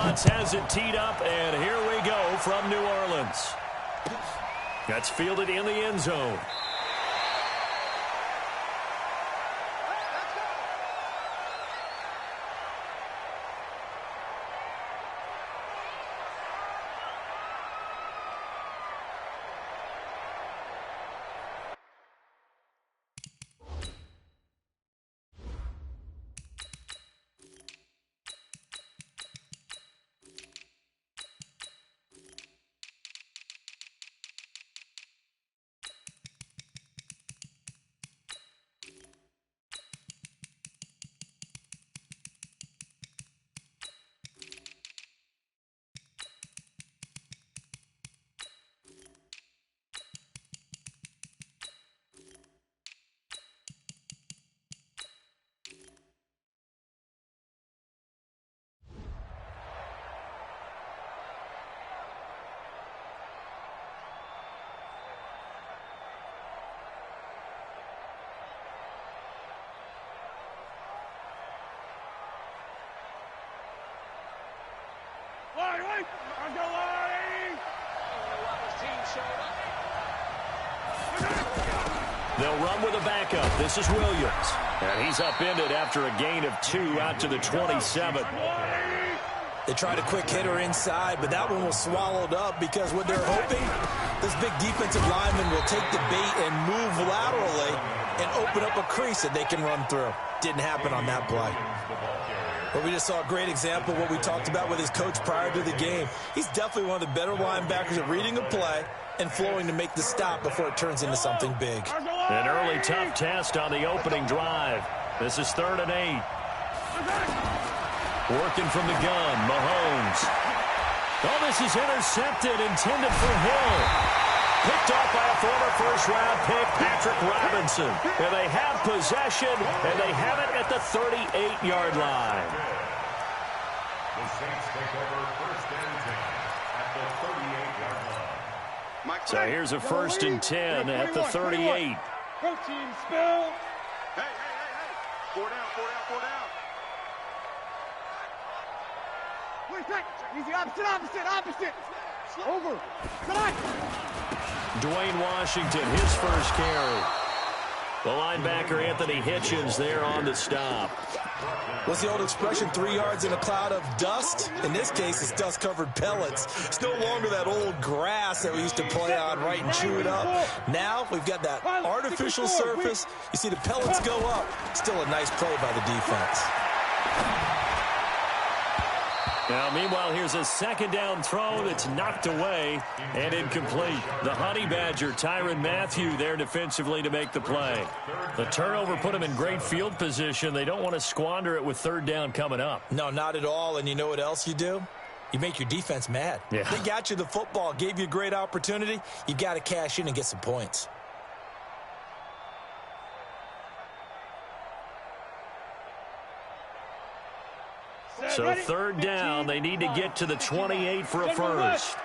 response has it teed up, and here we go from New Orleans. That's fielded in the end zone. They'll run with a backup. This is Williams. And he's upended after a gain of 2 out to the 27. They tried a quick hitter inside, but that one was swallowed up because what they're hoping, this big defensive lineman will take the bait and move laterally and open up a crease that they can run through. Didn't happen on that play. But we just saw a great example of what we talked about with his coach prior to the game. He's definitely one of the better linebackers at reading a play and flowing to make the stop before it turns into something big. An early tough test on the opening drive. This is 3rd and 8. Working from the gun, Mahomes. Oh, this is intercepted, intended for Hill. Picked off by a former first-round pick, Patrick Robinson. And they have possession, and they have it at the 38-yard line. The Saints take over 1st and 10 at the 38-yard line. So here's a 1st and 10 at the 38. Protein spill. Hey. 4 down. Easy, opposite. Over. Good. Dwayne Washington, his first carry. The linebacker, Anthony Hitchens, there on the stop. What's the old expression, 3 yards in a cloud of dust? In this case, it's dust-covered pellets. It's no longer that old grass that we used to play on, right, and chew it up. Now we've got that artificial surface. You see the pellets go up. Still a nice play by the defense. Now, meanwhile, here's a 2nd down throw that's knocked away and incomplete. The Honey Badger, Tyrann Mathieu, there defensively to make the play. The turnover put them in great field position. They don't want to squander it with 3rd down coming up. No, not at all. And you know what else you do? You make your defense mad. Yeah. They got you the football, gave you a great opportunity. You got to cash in and get some points. So 3rd down, they need to get to the 28 for a first.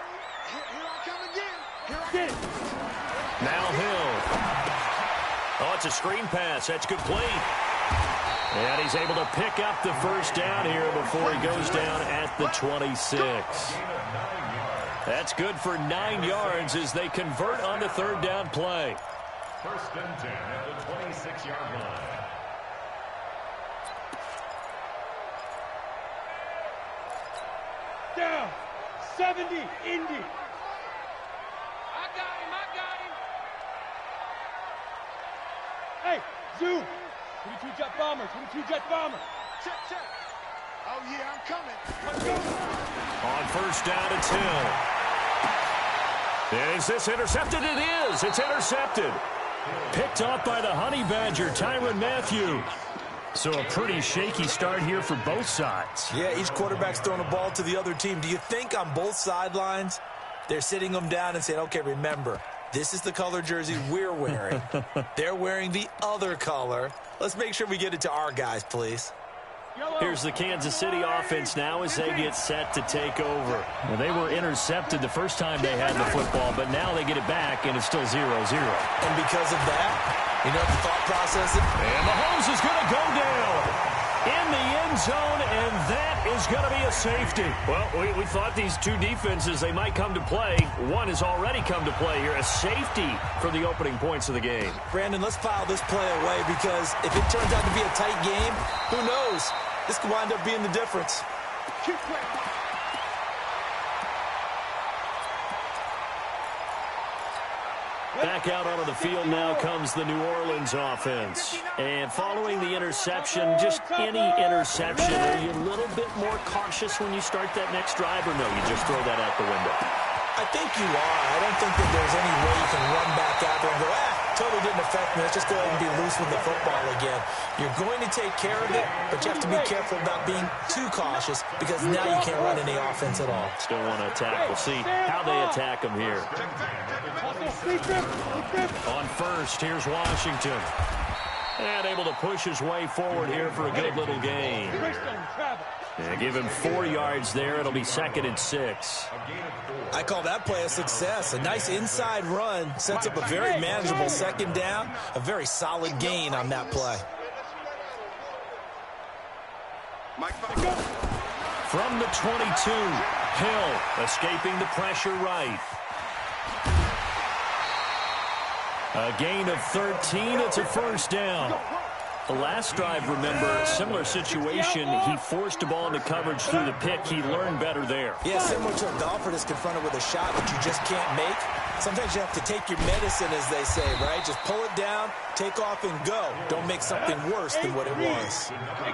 Now Hill. Oh, it's a screen pass. That's complete. And he's able to pick up the 1st down here before he goes down at the 26. That's good for 9 yards as they convert on the 3rd down play. 1st and 10 at the 26-yard line. Down. 70. Indy. I got him. Hey, zoom. 22 jet bomber. Check. Oh, yeah, I'm coming. Let's go. On 1st down, it's Hill. Is this intercepted? It is. It's intercepted. Picked off by the Honey Badger, Tyrann Mathieu. So a pretty shaky start here for both sides. Yeah, each quarterback's throwing a ball to the other team. Do you think on both sidelines they're sitting them down and saying, okay, remember, this is the color jersey we're wearing. They're wearing the other color. Let's make sure we get it to our guys, please. Here's the Kansas City offense now as they get set to take over. Well, they were intercepted the first time they had the football, but now they get it back, and it's still 0-0. And because of that, you know what the thought process is? And Mahomes is going to go down in the end end zone, and that is going to be a safety. Well, we thought these two defenses, they might come to play. One has already come to play here, a safety for the opening points of the game. Brandon, let's file this play away because if it turns out to be a tight game, who knows? This could wind up being the difference. Back out onto the field now comes the New Orleans offense. And following the interception, just any interception, are you a little bit more cautious when you start that next drive, or no, you just throw that out the window? I think you are. I don't think that there's any way you can run back out there and go, totally didn't affect me. Let's just go ahead and be loose with the football again. You're going to take care of it, but you have to be careful about being too cautious because now you can't run any offense at all. Still want to attack. We'll see how they attack them here. On first, here's Washington. And able to push his way forward here for a good little gain. And give him 4 yards there. It'll be 2nd and 6. I call that play a success. A nice inside run sets up a very manageable 2nd down. A very solid gain on that play. From the 22, Hill escaping the pressure right. A gain of 13. It's a 1st down. The last drive, remember, similar situation. He forced a ball into coverage through the pick. He learned better there. Yeah, similar to a golfer that's confronted with a shot that you just can't make. Sometimes you have to take your medicine, as they say, right? Just pull it down, take off, and go. Don't make something worse than what it was.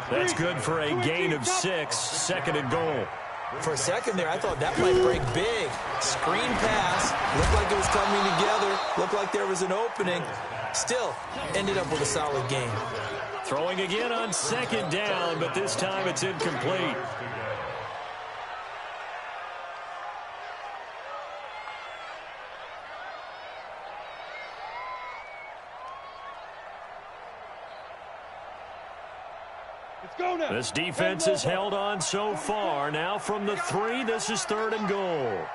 That's good for a gain of 6. 2nd and goal. For a second there, I thought that might break big. Screen pass. Looked like it was coming together. Looked like there was an opening. Still, ended up with a solid game. Throwing again on 2nd down, but this time it's incomplete. This defense has held on so far. Now from the 3, this is 3rd and goal.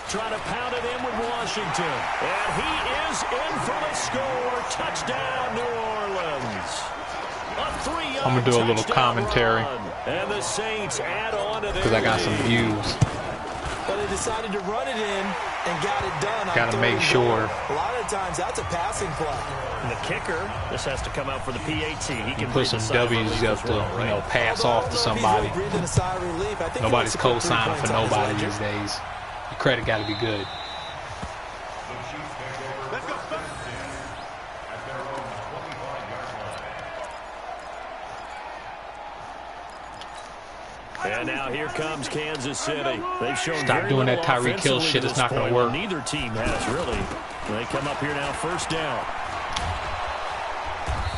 Trying to pound it in with Washington. And he is in for the score. Touchdown, New Orleans. A 3-yard I'm going to do a little commentary and the Saints add on to because I got some views. But they decided to run it in and got it done. Got to make sure. A lot of times that's a passing play. And the kicker, this has to come out for the PAT. He can put some W's up to, you know, pass off to somebody. Nobody's co-signing for nobody these days. Your credit got to be good. And now here comes Kansas City. They've shown Stop doing that Tyreek Hill shit. It's not going to work. Neither team has, really. They come up here now, 1st down.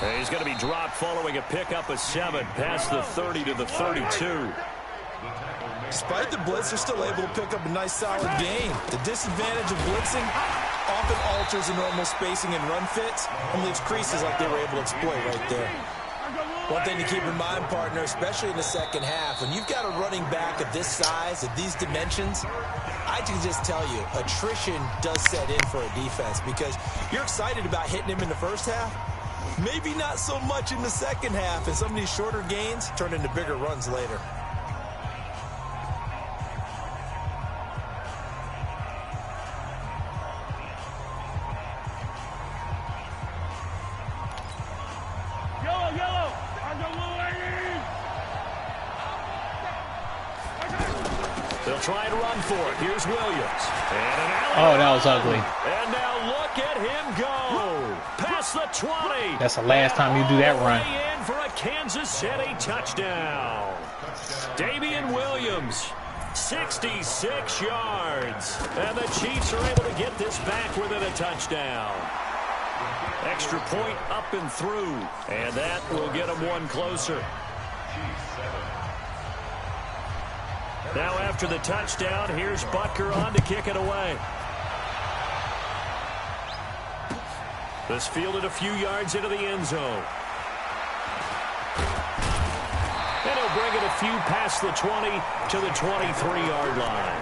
And he's going to be dropped following a pickup of 7 past the 30 to the 32. Despite the blitz, they're still able to pick up a nice, solid gain. The disadvantage of blitzing often alters the normal spacing and run fits and leaves creases like they were able to exploit right there. One thing to keep in mind, partner, especially in the 2nd half, when you've got a running back of this size, of these dimensions, I can just tell you, attrition does set in for a defense because you're excited about hitting him in the 1st half, maybe not so much in the 2nd half, and some of these shorter gains turn into bigger runs later. They'll try and run for it. Here's Williams. Oh, that was ugly. And now look at him go. Past the 20. That's the last time you do that run. In for a Kansas City touchdown. Damian Williams, 66 yards. And the Chiefs are able to get this back within a touchdown. Extra point up and through. And that will get them one closer. Now after the touchdown, here's Butker on to kick it away. This fielded a few yards into the end zone. And he'll bring it a few past the 20 to the 23-yard line.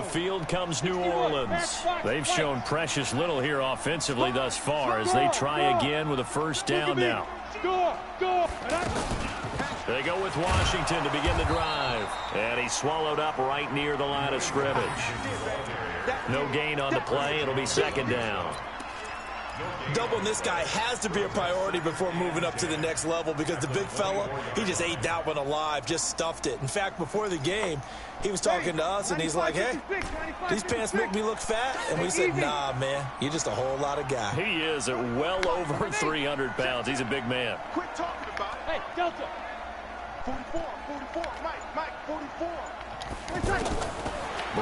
the field comes New Orleans. They've shown precious little here offensively thus far as they try again with a first down now. They go with Washington to begin the drive. And he's swallowed up right near the line of scrimmage. No gain on the play. It'll be second down. Doubling this guy has to be a priority before moving up to the next level because the big fella, he just ate that one alive, just stuffed it. In fact, before the game, he was talking to us, and he's like, hey, these pants make me look fat. And we said, nah, man, you're just a whole lot of guy. He is at well over 300 pounds. He's a big man. Quit talking about it. Hey, Delta. 44, Mike, 44.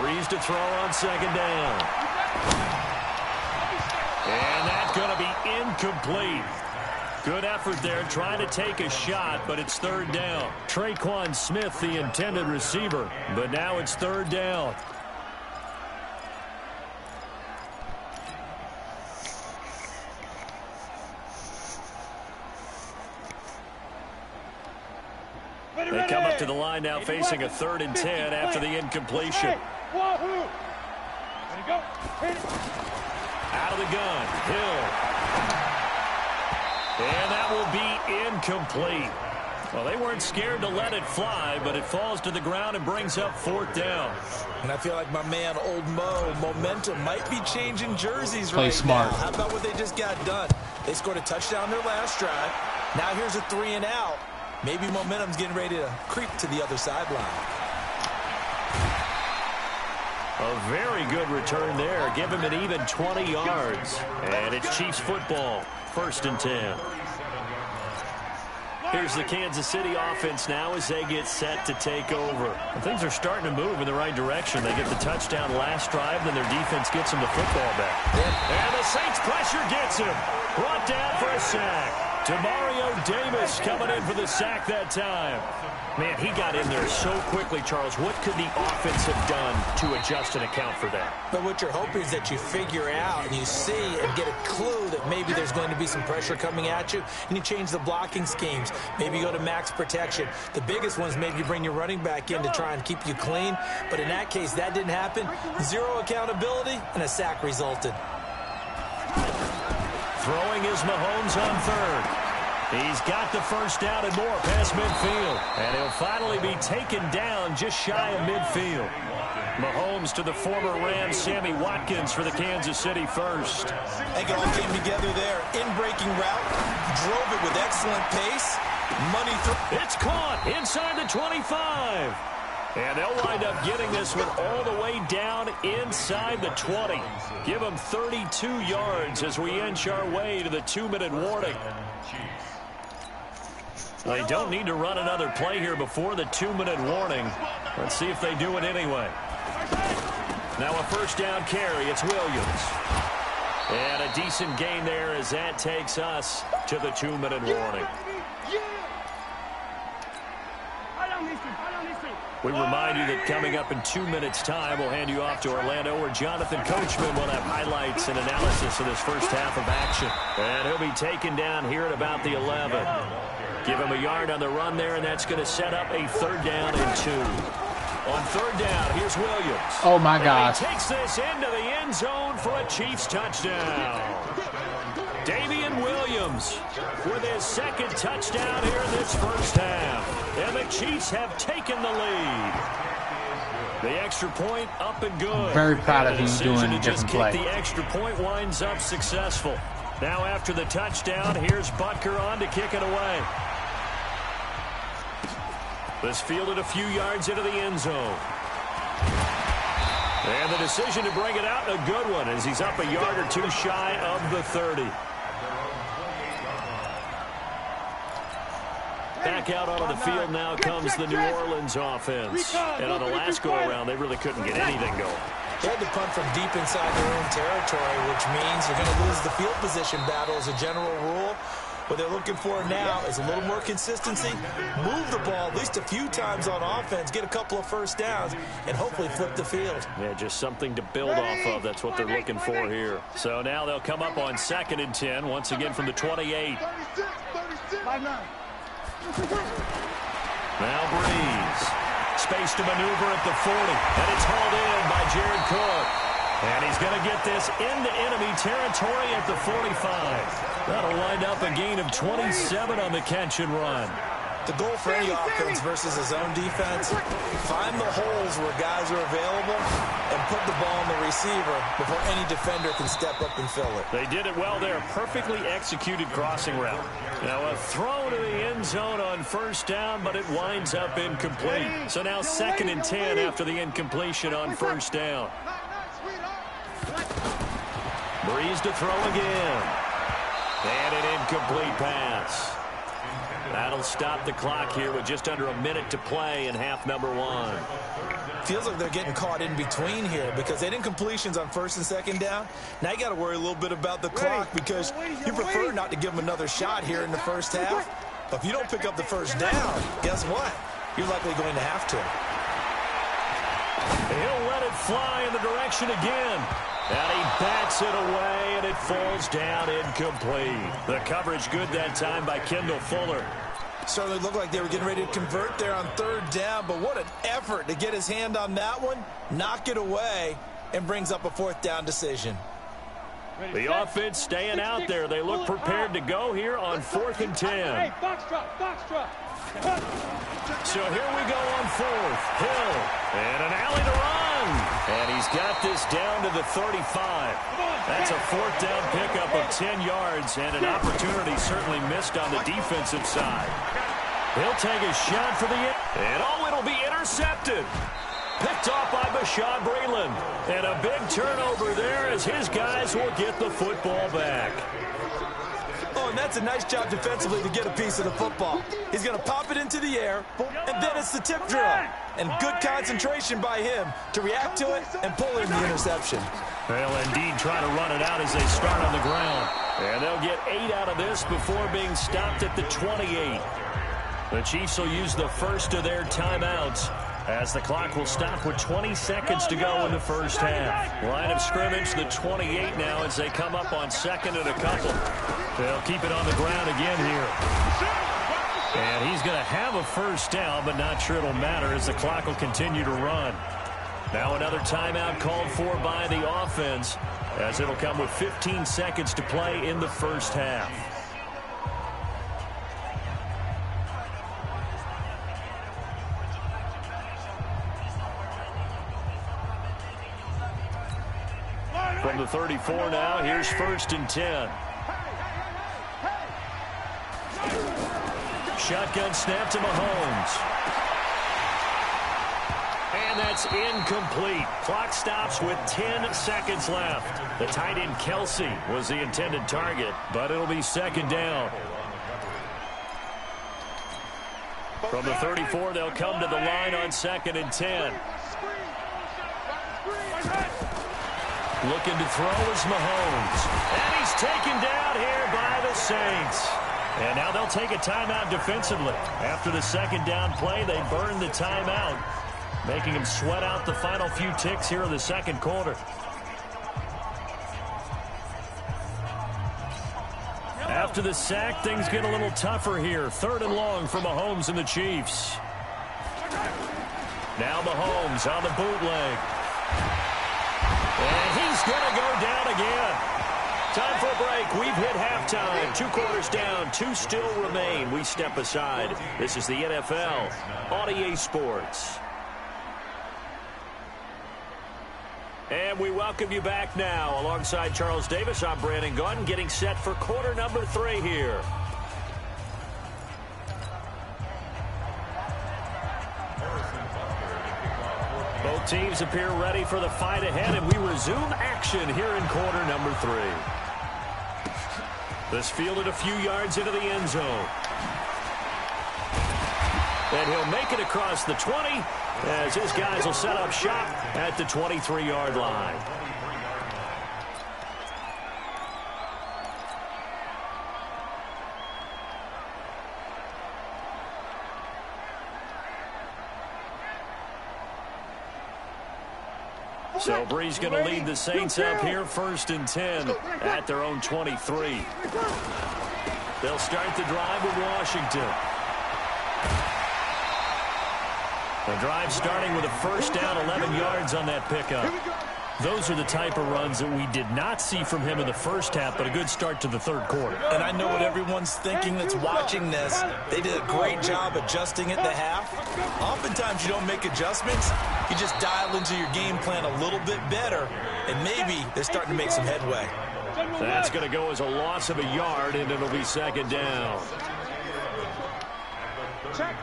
Breeze to throw on second down. And that's going to be incomplete. Good effort there trying to take a shot, but it's third down. Traquan Smith, the intended receiver, but now it's third down. They come up to the line now facing a 3rd and 10 after the incompletion. Wahoo! Ready, go. Hit it. Out of the gun, Hill. And that will be incomplete. Well, they weren't scared to let it fly, but it falls to the ground and brings up 4th down. And I feel like my man, Old Mo, momentum might be changing jerseys Play right smart. now. How about what they just got done? They scored a touchdown their last drive. Now here's a 3 and out. Maybe momentum's getting ready to creep to the other sideline. A very good return there. Give him an even 20 yards. And it's Chiefs football. 1st and 10. Here's the Kansas City offense now as they get set to take over. And things are starting to move in the right direction. They get the touchdown last drive, then their defense gets them the football back. And the Saints pressure gets him. Brought down for a sack. Demario Davis coming in for the sack that time. Man, he got in there so quickly, Charles. What could the offense have done to adjust and account for that? But what you're hoping is that you figure out and you see and get a clue that maybe there's going to be some pressure coming at you, and you change the blocking schemes. Maybe you go to max protection. The biggest one's maybe you bring your running back in to try and keep you clean. But in that case, that didn't happen. 0 accountability, and a sack resulted. Throwing is Mahomes on 3rd. He's got the first down and more past midfield. And he'll finally be taken down just shy of midfield. Mahomes to the former Rams, Sammy Watkins for the Kansas City first. I think it all came together there. In-breaking route, drove it with excellent pace. Money through. It's caught inside the 25. And they'll wind up getting this one all the way down inside the 20. Give them 32 yards as we inch our way to the 2-minute warning. They don't need to run another play here before the 2-minute warning. Let's see if they do it anyway. Now a first down carry. It's Williams. And a decent gain there as that takes us to the 2-minute warning. We remind you that coming up in 2 minutes' time, we'll hand you off to Orlando, where Jonathan Coachman will have highlights and analysis of this first half of action. And he'll be taken down here at about the 11. Give him a yard on the run there, and that's going to set up a 3rd down and 2. On 3rd down, here's Williams. Oh, my gosh. He takes this into the end zone for a Chiefs touchdown. Damian Williams with his 2nd touchdown here in this first half. And the Chiefs have taken the lead. The extra point up and good. I'm very proud of him doing a just different play. kick the extra point winds up successful. Now after the touchdown, here's Butker on to kick it away. This fielded a few yards into the end zone. And the decision to bring it out, a good one, as he's up a yard or 2 shy of the 30. Back out onto the field now comes the New Orleans offense. And on the last go-around, they really couldn't get anything going. They had to punt from deep inside their own territory, which means you're going to lose the field position battle as a general rule. What they're looking for now is a little more consistency, move the ball at least a few times on offense, get a couple of first downs, and hopefully flip the field. Yeah, just something to build off of. That's what they're looking for here. So now they'll come up on 2nd and 10, once again from the 28. Now Breeze. Space to maneuver at the 40. And it's hauled in by Jared Cook. And he's going to get this into enemy territory at the 45. That'll wind up a gain of 27 on the catch and run. The goal for any offense versus a zone defense, find the holes where guys are available and put the ball on the receiver before any defender can step up and fill it. They did it well there. Perfectly executed crossing route. Now a throw to the end zone on first down, but it winds up incomplete. So now 2nd and 10 after the incompletion on first down. Breeze to throw again. And an incomplete pass. That'll stop the clock here with just under a minute to play in half number 1. Feels like they're getting caught in between here because they did incompletions on 1st and 2nd down. Now you got to worry a little bit about the clock because you prefer not to give them another shot here in the first half. But if you don't pick up the first down, guess what? You're likely going to have to. He'll let it fly in the direction again. And he bats it away, and it falls down incomplete. The coverage good that time by Kendall Fuller. Certainly looked like they were getting ready to convert there on 3rd down, but what an effort to get his hand on that one, knock it away, and brings up a 4th down decision. The offense staying out there. They look prepared to go here on 4th and 10. Hey, box drop, box drop. So here we go on 4th. Hill, and an alley to run. And he's got this down to the 35. That's a 4th down pickup of 10 yards and an opportunity certainly missed on the defensive side. He'll take a shot for the end. And it'll be intercepted. Picked off by Bashaud Breeland. And a big turnover there as his guys will get the football back. Oh, and that's a nice job defensively to get a piece of the football. He's going to pop it into the air, and then it's the tip drill. And good concentration by him to react to it and pull in the interception. They'll indeed try to run it out as they start on the ground. And they'll get 8 out of this before being stopped at the 28. The Chiefs will use the first of their timeouts as the clock will stop with 20 seconds to go in the first half. Line of scrimmage, the 28 now as they come up on 2nd and a couple. They'll keep it on the ground again here. And he's going to have a first down, but not sure it'll matter as the clock will continue to run. Now another timeout called for by the offense as it'll come with 15 seconds to play in the first half. From the 34 now, here's 1st and 10. Shotgun snap to Mahomes. And that's incomplete. Clock stops with 10 seconds left. The tight end Kelsey was the intended target, but it'll be 2nd down. From the 34, they'll come to the line on 2nd and 10. Looking to throw is Mahomes. And he's taken down here by the Saints. And now they'll take a timeout defensively. After the 2nd down play, they burn the timeout, making them sweat out the final few ticks here in the 2nd quarter. After the sack, things get a little tougher here. 3rd and long for Mahomes and the Chiefs. Now Mahomes on the bootleg. And he's going to go down again. Time for a break. We've hit halftime. 2 quarters down. 2 still remain. We step aside. This is the NFL on EA Sports. And we welcome you back now. Alongside Charles Davis, I'm Brandon Gaudin, getting set for quarter number 3 here. Both teams appear ready for the fight ahead, and we resume action here in quarter number 3. This fielded a few yards into the end zone. And he'll make it across the 20 as his guys will set up shop at the 23-yard line. So Brees going to lead the Saints up here 1st and 10 at their own 23. They'll start the drive with Washington. The drive starting with a first down, 11 yards on that pickup. Those are the type of runs that we did not see from him in the first half, but a good start to the third quarter. And I know what everyone's thinking that's watching this. They did a great job adjusting at the half. Oftentimes you don't make adjustments. You just dial into your game plan a little bit better, and maybe they're starting to make some headway. That's going to go as a loss of a yard, and it'll be second down. Check.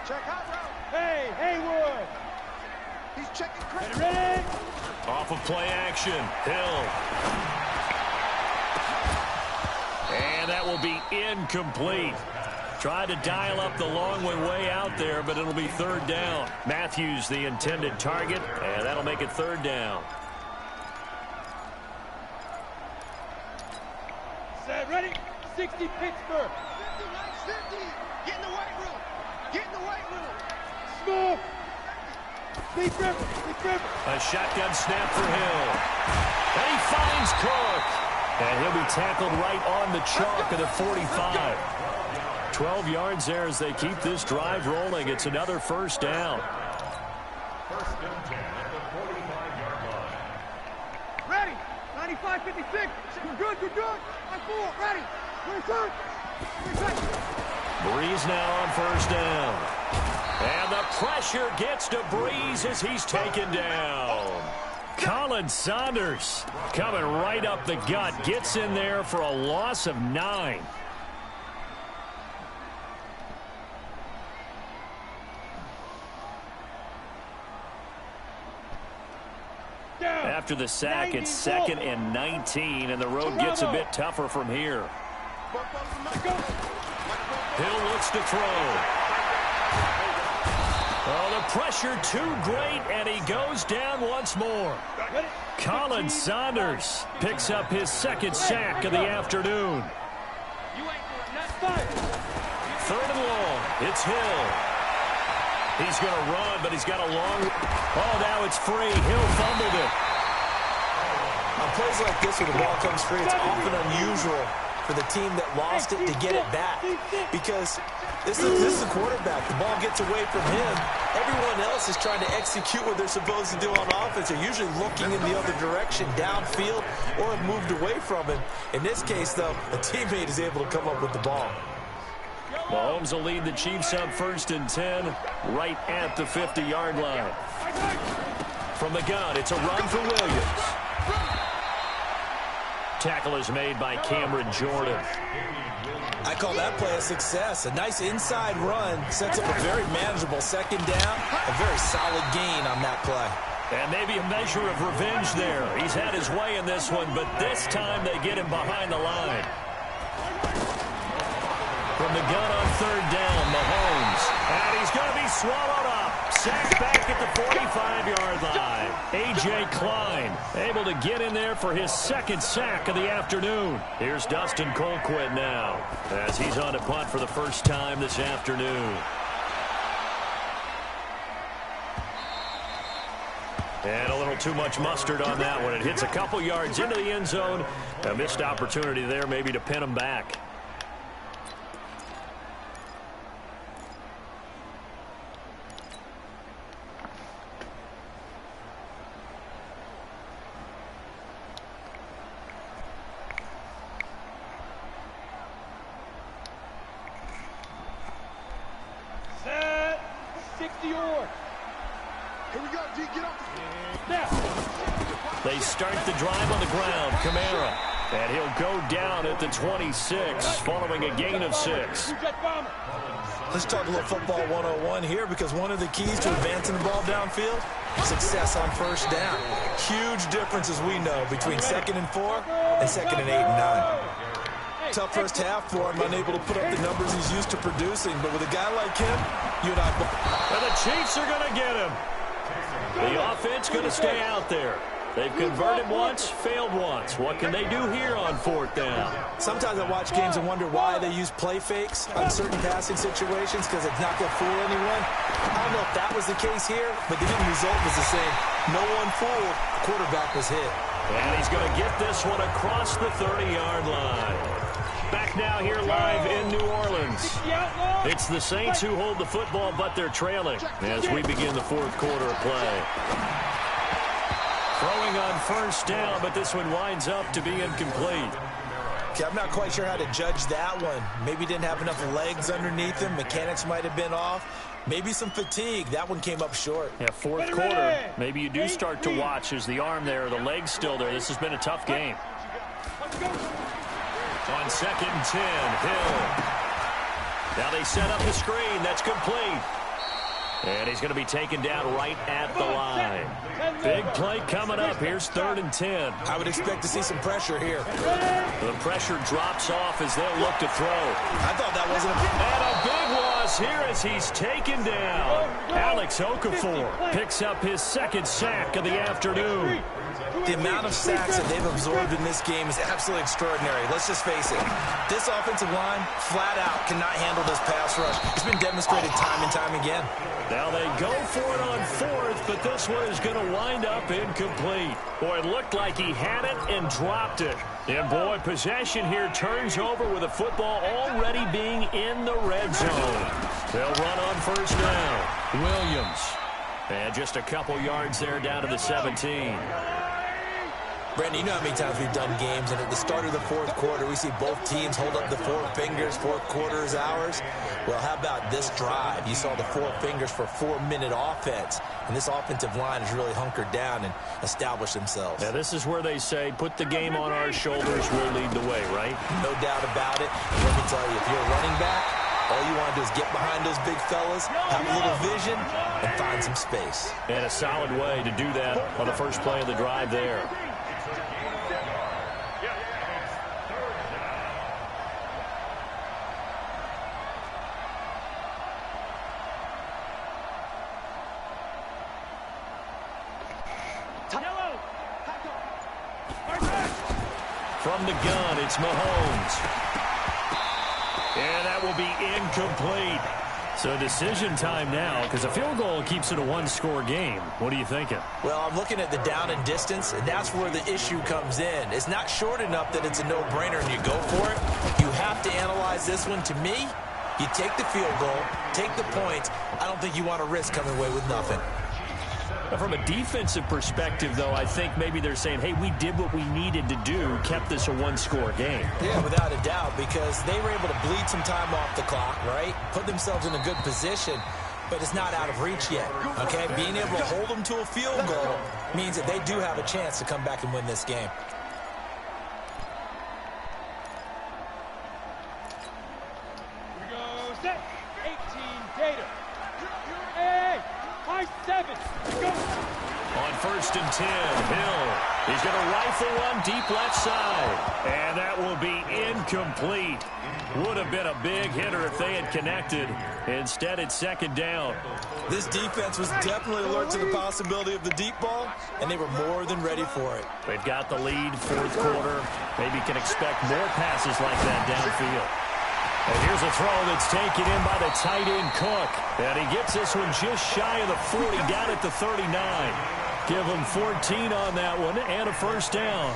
Check hot route. Hey, Haywood. He's checking Chris. Ready? Off of play action. Hill. And that will be incomplete. Tried to dial up the long way out there, but it'll be third down. Matthews, the intended target, and that'll make it third down. Set, ready? 60 Pittsburgh. 50. Get in the weight room. Get in the weight room. Smooth. Deep grip. A shotgun snap for Hill. And he finds Cook. And he'll be tackled right on the chalk at the 45. 12 yards there as they keep this drive rolling. It's another first down. First and 10 at the 45-yard line. Ready? 95-56. You're good. On 4. Ready. Return. Breeze now on first down. And the pressure gets to Breeze as he's taken down. Colin Saunders coming right up the gut. Gets in there for a loss of 9. After the sack, it's 2nd and 19, and the road gets a bit tougher from here. Hill looks to throw. Oh, the pressure too great, and he goes down once more. Colin Saunders picks up his 2nd sack of the afternoon. 3rd and long. It's Hill. He's going to run, but he's got a long... Oh, now it's free. Hill fumbled it. On plays like this where the ball comes free, it's often unusual for the team that lost it to get it back, because this is the quarterback. The ball gets away from him. Everyone else is trying to execute what they're supposed to do on offense. They're usually looking in the other direction, downfield, or have moved away from it. In this case, though, a teammate is able to come up with the ball. Mahomes will lead the Chiefs up 1st and 10 right at the 50-yard line. From the gun, it's a run for Williams. Tackle is made by Cameron Jordan. I call that play a success. A nice inside run sets up a very manageable 2nd down. A very solid gain on that play. And maybe a measure of revenge there. He's had his way in this one, but this time they get him behind the line. From the gun on 3rd down, Mahomes. And he's going to be swallowed up. Sacked back at the 45-yard line. A.J. Klein able to get in there for his 2nd sack of the afternoon. Here's Dustin Colquitt now as he's on to punt for the first time this afternoon. And a little too much mustard on that one. It hits a couple yards into the end zone. A missed opportunity there maybe to pin him back. They start the drive on the ground. Kamara. And he'll go down at the 26 following a gain of 6. Let's talk a little football 101 here, because one of the keys to advancing the ball downfield, success on first down. Huge difference, as we know, between 2nd and 4 and 2nd and 8 and 9. Tough first half for him, unable to put up the numbers he's used to producing. But with a guy like him, you and I... And the Chiefs are going to get him. The offense going to stay out there. They've converted once, failed once. What can they do here on 4th down? Sometimes I watch games and wonder why they use play fakes on certain passing situations, because it's not going to fool anyone. I don't know if that was the case here, but the end result was the same. No one fooled. The quarterback was hit. And he's going to get this one across the 30-yard line. Back now here live in New Orleans. It's the Saints who hold the football, but they're trailing as we begin the fourth quarter of play. Throwing on first down, but this one winds up to be incomplete. Okay, I'm not quite sure how to judge that one. Maybe didn't have enough legs underneath him. Mechanics might have been off. Maybe some fatigue. That one came up short. Yeah, fourth quarter. Maybe you do start to watch as the arm there, the leg's still there. This has been a tough game. On 2nd and 10, Hill. Now they set up the screen. That's complete. And he's going to be taken down right at the line. Big play coming up. Here's 3rd and 10. I would expect to see some pressure here. The pressure drops off as they'll look to throw. I thought that wasn't And a big loss here as he's taken down. Alex Okafor picks up his 2nd sack of the afternoon. The amount of sacks that they've absorbed in this game is absolutely extraordinary. Let's just face it. This offensive line, flat out, cannot handle this pass rush. It's been demonstrated time and time again. Now they go for it on 4th, but this one is going to wind up incomplete. Boy, it looked like he had it and dropped it. And, boy, possession here turns over with the football already being in the red zone. They'll run on first down. Williams. And just a couple yards there down to the 17. Brandon, you know how many times we've done games, and at the start of the fourth quarter, we see both teams hold up the 4 fingers, fourth quarter is ours. Well, how about this drive? You saw the 4 fingers for 4-minute offense, and this offensive line has really hunkered down and established themselves. Now, this is where they say, put the game on our shoulders, we'll lead the way, right? No doubt about it. Let me tell you, if you're a running back, all you want to do is get behind those big fellas, have a little vision, and find some space. And a solid way to do that on the first play of the drive there. From the gun, it's Mahomes. And that will be incomplete. So decision time now, because a field goal keeps it a 1-score game. What are you thinking? Well, I'm looking at the down and distance, and that's where the issue comes in. It's not short enough that it's a no-brainer and you go for it. You have to analyze this one. To me, you take the field goal, take the points. I don't think you want to risk coming away with nothing. From a defensive perspective, though, I think maybe they're saying, hey, we did what we needed to do, kept this a 1-score game. Yeah, without a doubt, because they were able to bleed some time off the clock, right? Put themselves in a good position, but it's not out of reach yet, okay? Being able to hold them to a field goal means that they do have a chance to come back and win this game. Here we go, set, 18, Gator. Hey, high 7, go. On 1st and 10, Hill. He's going to rifle one deep left side. And that will be incomplete. Would have been a big hitter if they had connected. Instead, it's 2nd down. This defense was definitely alert to the possibility of the deep ball, and they were more than ready for it. They've got the lead, fourth quarter. Maybe can expect more passes like that downfield. And here's a throw that's taken in by the tight end, Cook. And he gets this one just shy of the 40, down at the 39. Give him 14 on that one and a first down.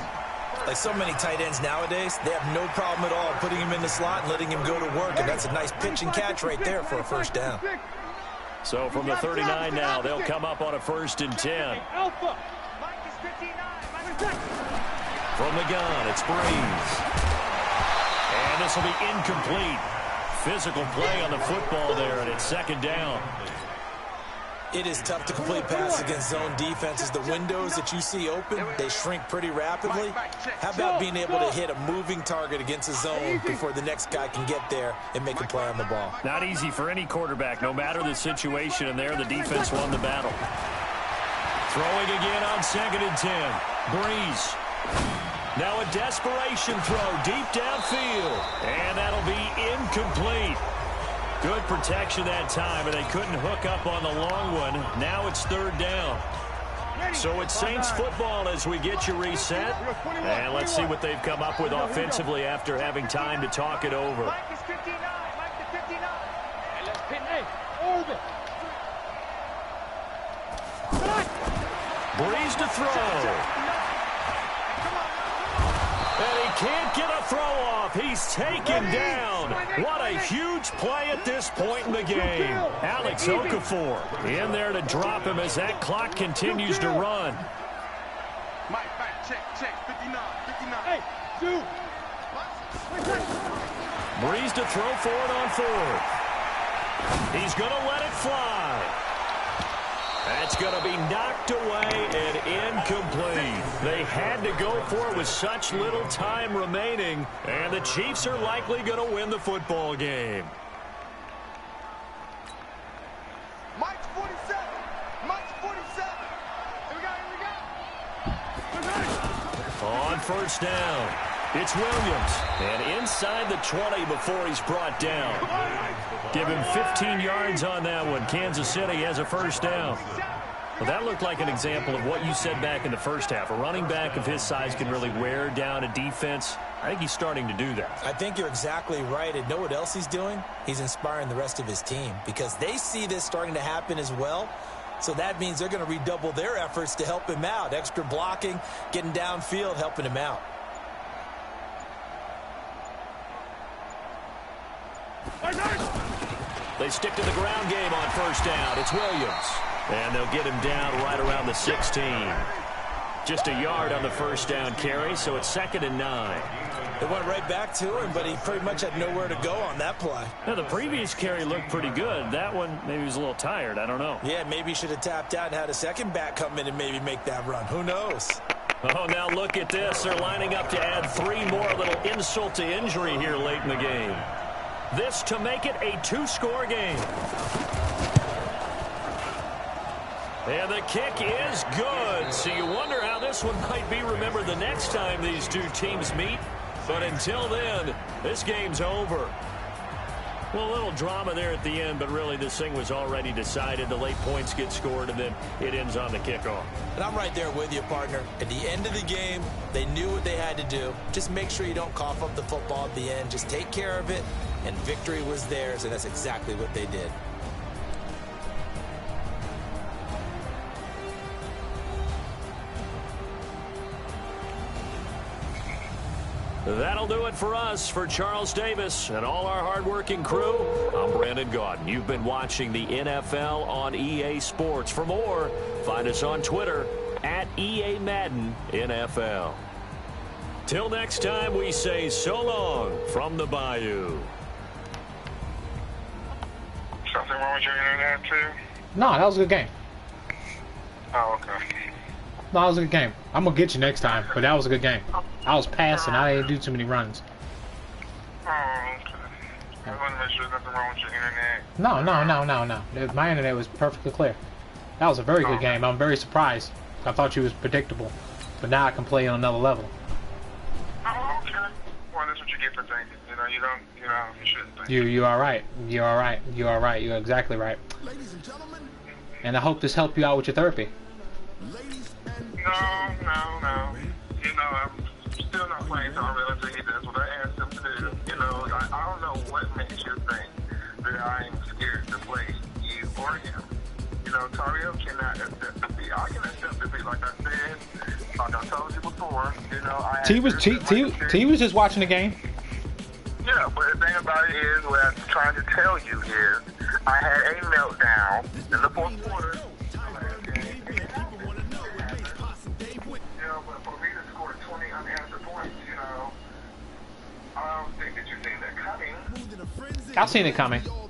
Like so many tight ends nowadays, they have no problem at all putting him in the slot and letting him go to work, and that's a nice pitch and catch right there for a first down. So from the 39 now, they'll come up on a 1st and 10. From the gun, it's Breeze. And this will be incomplete. Physical play on the football there, and it's 2nd down. It is tough to complete passes against zone defenses. The windows that you see open, they shrink pretty rapidly. How about being able to hit a moving target against a zone before the next guy can get there and make a play on the ball? Not easy for any quarterback, no matter the situation, and there the defense won the battle. Throwing again on 2nd and 10. Breeze. Now a desperation throw deep downfield, and that'll be incomplete. Good protection that time, and they couldn't hook up on the long one. Now it's 3rd down. So it's Saints football as we get you reset. And let's see what they've come up with offensively after having time to talk it over. Mike is 59. Mike is 59. And let's pin A. Orbit. Breeze to throw. And he can't get a throw off. off. He's taken down. What a huge play at this point in the game. Alex Okafor in there to drop him as that clock continues to run. Mike, check, 59. Hey, shoot. Breeze to throw forward on fourth. He's going to let it fly. That's going to be knocked away and incomplete. They had to go for it with such little time remaining, and the Chiefs are likely going to win the football game. Mike's 47. Here we go. On first down, it's Williams. And inside the 20 before he's brought down. Give him 15 yards on that one. Kansas City has a first down. Well, that looked like an example of what you said back in the first half. A running back of his size can really wear down a defense. I think he's starting to do that. I think you're exactly right. And know what else he's doing? He's inspiring the rest of his team because they see this starting to happen as well. So that means they're going to redouble their efforts to help him out. Extra blocking, getting downfield, helping him out. They stick to the ground game on first down. It's Williams. And they'll get him down right around the 16. Just a yard on the first down carry, so it's 2nd and 9. They went right back to him, but he pretty much had nowhere to go on that play. Now, the previous carry looked pretty good. That one, maybe he was a little tired. I don't know. Yeah, maybe he should have tapped out and had a second back come in and maybe make that run. Who knows? Oh, now look at this. They're lining up to add 3 more, a little insult to injury here late in the game. This to make it a 2-score game. And the kick is good. So you wonder how this one might be remembered the next time these two teams meet. But until then, this game's over. Well, a little drama there at the end, but really this thing was already decided. The late points get scored, and then it ends on the kickoff. And I'm right there with you, partner. At the end of the game, they knew what they had to do. Just make sure you don't cough up the football at the end. Just take care of it, and victory was theirs, and that's exactly what they did. That'll do it for us. For Charles Davis and all our hardworking crew, I'm Brandon Gaudin. You've been watching the NFL on EA Sports. For more, find us on Twitter at EA Madden NFL. Till next time, we say so long from the Bayou. Something wrong with your internet, too? No, that was a good game. Oh, okay. No, that was a good game. I'm going to get you next time, but that was a good game. I was passing. I didn't do too many runs. Oh, okay. I want to make sure there's nothing wrong with your internet. No. My internet was perfectly clear. That was a very good game. I'm very surprised. I thought you was predictable. But now I can play on another level. Oh, okay. Well, that's what you get for thinking. You shouldn't think. You are right. You are right. You are right. You're exactly right. Ladies and gentlemen. And I hope this helped you out with your therapy. Ladies and No. I'm still not playing Tom until he does what I asked him to do. I don't know what makes you think that I'm scared to play you or him. Tario cannot accept defeat. I can accept defeat, like I said, like I told you before. T was just watching the game. Yeah, but the thing about it is, what I'm trying to tell you is, I had a meltdown in the fourth quarter. But for me to score 20 unanswered points, I don't think that you've seen that coming. I've seen it coming. Well,